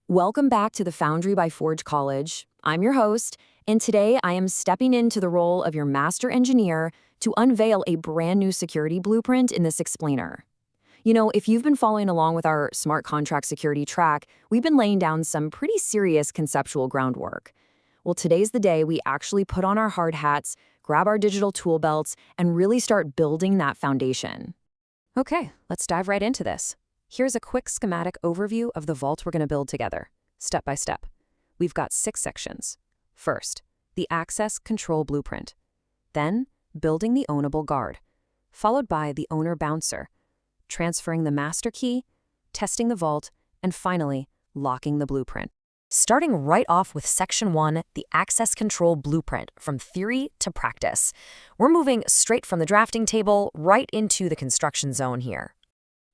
Welcome back to the Foundry by Forge College. I'm your host, and today I am stepping into the role of your master engineer to unveil a brand new security blueprint in this explainer. You know, if you've been following along with our smart contract security track, we've been laying down some pretty serious conceptual groundwork. Well, today's the day we actually put on our hard hats, grab our digital tool belts, and really start building that foundation. Okay, let's dive right into this. Here's a quick schematic overview of the vault we're going to build together, step by step. We've got 6 sections. First, the access control blueprint. Then, building the ownable guard, followed by the owner bouncer, transferring the master key, testing the vault, and finally, locking the blueprint. Starting right off with Section 1, the access control blueprint, from theory to practice. We're moving straight from the drafting table right into the construction zone here.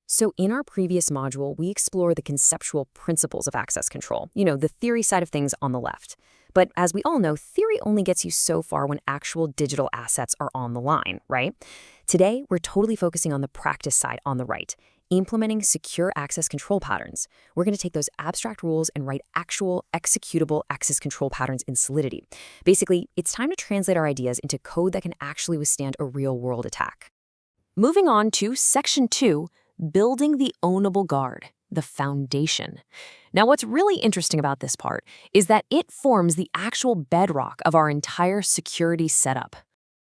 So in our previous module, we explore the conceptual principles of access control, the theory side of things on the left. But as we all know, theory only gets you so far when actual digital assets are on the line, right? Today, we're totally focusing on the practice side on the right, implementing secure access control patterns. We're going to take those abstract rules and write actual executable access control patterns in Solidity. Basically, it's time to translate our ideas into code that can actually withstand a real-world attack. Moving on to Section 2, building the ownable guard, the foundation. Now, what's really interesting about this part is that it forms the actual bedrock of our entire security setup.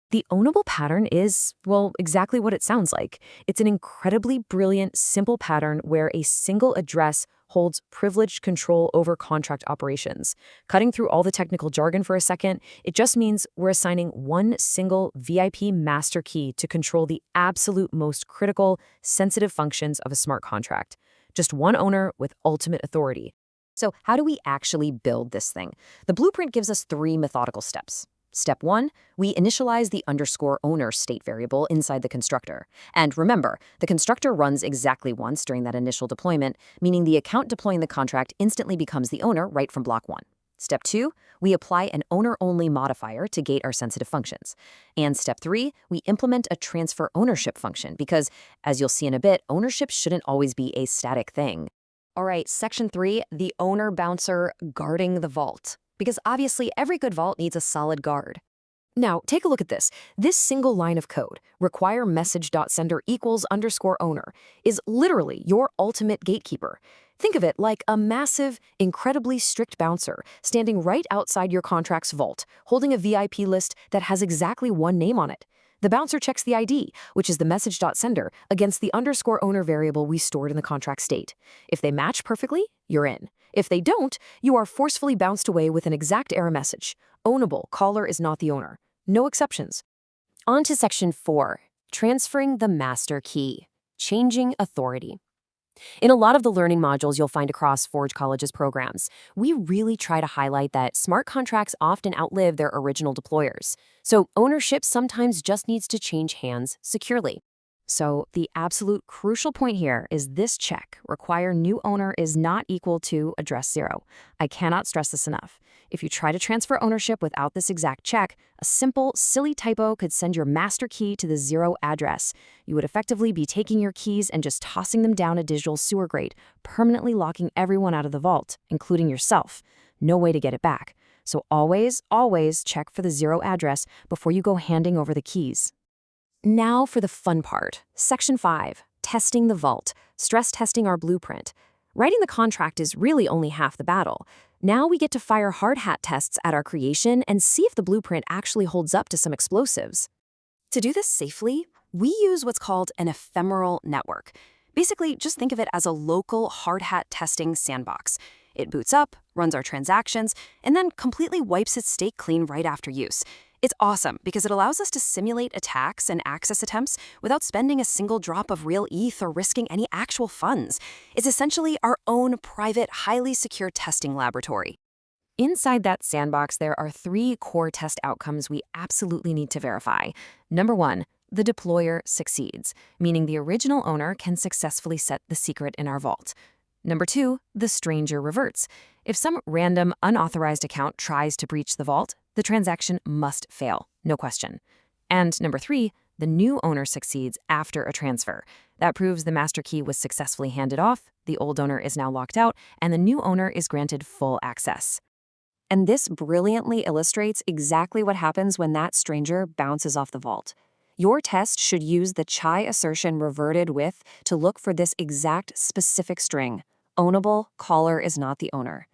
The ownable pattern is, well, exactly what it sounds like. It's an incredibly brilliant, simple pattern where a single address holds privileged control over contract operations. Cutting through all the technical jargon for a second, it just means we're assigning one single VIP master key to control the absolute most critical, sensitive functions of a smart contract. Just one owner with ultimate authority. So how do we actually build this thing? The blueprint gives us 3 methodical steps. Step 1, we initialize the _owner state variable inside the constructor. And remember, the constructor runs exactly once during that initial deployment, meaning the account deploying the contract instantly becomes the owner right from block 1. Step 2, we apply an owner-only modifier to gate our sensitive functions. And step 3, we implement a transferOwnership function because, as you'll see in a bit, ownership shouldn't always be a static thing. All right, Section 3, the owner bouncer guarding the vault. Because obviously every good vault needs a solid guard. Now, take a look at this. This single line of code, require message.sender equals _owner, is literally your ultimate gatekeeper. Think of it like a massive, incredibly strict bouncer standing right outside your contract's vault, holding a VIP list that has exactly one name on it. The bouncer checks the ID, which is the message.sender, against the _owner variable we stored in the contract state. If they match perfectly, you're in. If they don't, you are forcefully bounced away with an exact error message. Ownable, caller is not the owner. No exceptions. On to Section 4, transferring the master key, changing authority. In a lot of the learning modules you'll find across Forge College's programs, we really try to highlight that smart contracts often outlive their original deployers. So ownership sometimes just needs to change hands securely. So the absolute crucial point here is this check, require new owner is not equal to address 0. I cannot stress this enough. If you try to transfer ownership without this exact check, a simple, silly typo could send your master key to the 0 address. You would effectively be taking your keys and just tossing them down a digital sewer grate, permanently locking everyone out of the vault, including yourself. No way to get it back. So always, always check for the 0 address before you go handing over the keys. Now for the fun part. Section 5, testing the vault, stress testing our blueprint. Writing the contract is really only half the battle. Now we get to fire Hardhat tests at our creation and see if the blueprint actually holds up to some explosives. To do this safely, we use what's called an ephemeral network. Basically, just think of it as a local Hardhat testing sandbox. It boots up, runs our transactions, and then completely wipes its state clean right after use. It's awesome because it allows us to simulate attacks and access attempts without spending a single drop of real ETH or risking any actual funds. It's essentially our own private, highly secure testing laboratory. Inside that sandbox, there are 3 core test outcomes we absolutely need to verify. Number 1, the deployer succeeds, meaning the original owner can successfully set the secret in our vault. Number 2, the stranger reverts. If some random unauthorized account tries to breach the vault, the transaction must fail, no question. And number 3, The new owner succeeds after a transfer. That proves the master key was successfully handed off, the old owner is now locked out, and the new owner is granted full access. And this brilliantly illustrates exactly what happens when that stranger bounces off the vault. Your test should use the chai assertion reverted with to look for this exact specific string. Ownable, caller is not the owner.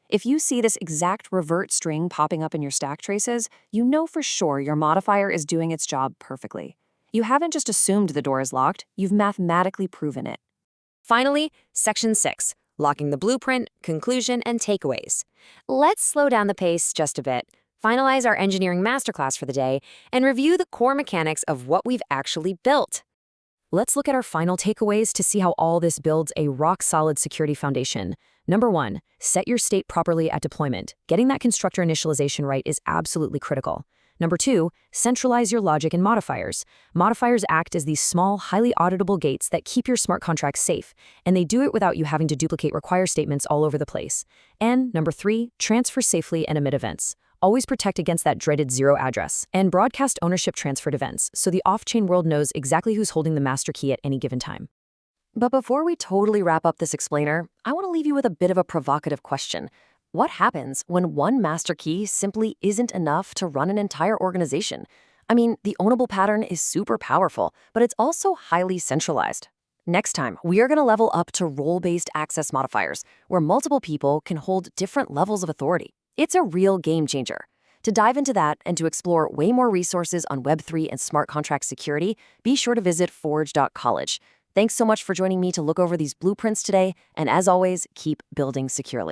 If you see this exact revert string popping up in your stack traces, you know for sure your modifier is doing its job perfectly. You haven't just assumed the door is locked, you've mathematically proven it. Finally, Section 6, locking the blueprint, conclusion, and takeaways. Let's slow down the pace just a bit, finalize our engineering masterclass for the day, and review the core mechanics of what we've actually built. Let's look at our final takeaways to see how all this builds a rock-solid security foundation. Number 1, set your state properly at deployment. Getting that constructor initialization right is absolutely critical. Number 2, centralize your logic and modifiers. Modifiers act as these small, highly auditable gates that keep your smart contracts safe, and they do it without you having to duplicate require statements all over the place. And number 3, transfer safely and emit events. Always protect against that dreaded zero address, and broadcast ownership transferred events so the off-chain world knows exactly who's holding the master key at any given time. But before we totally wrap up this explainer, I want to leave you with a bit of a provocative question. What happens when one master key simply isn't enough to run an entire organization? I mean, the ownable pattern is super powerful, but it's also highly centralized. Next time, we are going to level up to role-based access modifiers, where multiple people can hold different levels of authority. It's a real game changer. To dive into that and to explore way more resources on Web3 and smart contract security, be sure to visit forge.college. Thanks so much for joining me to look over these blueprints today, and as always, keep building securely.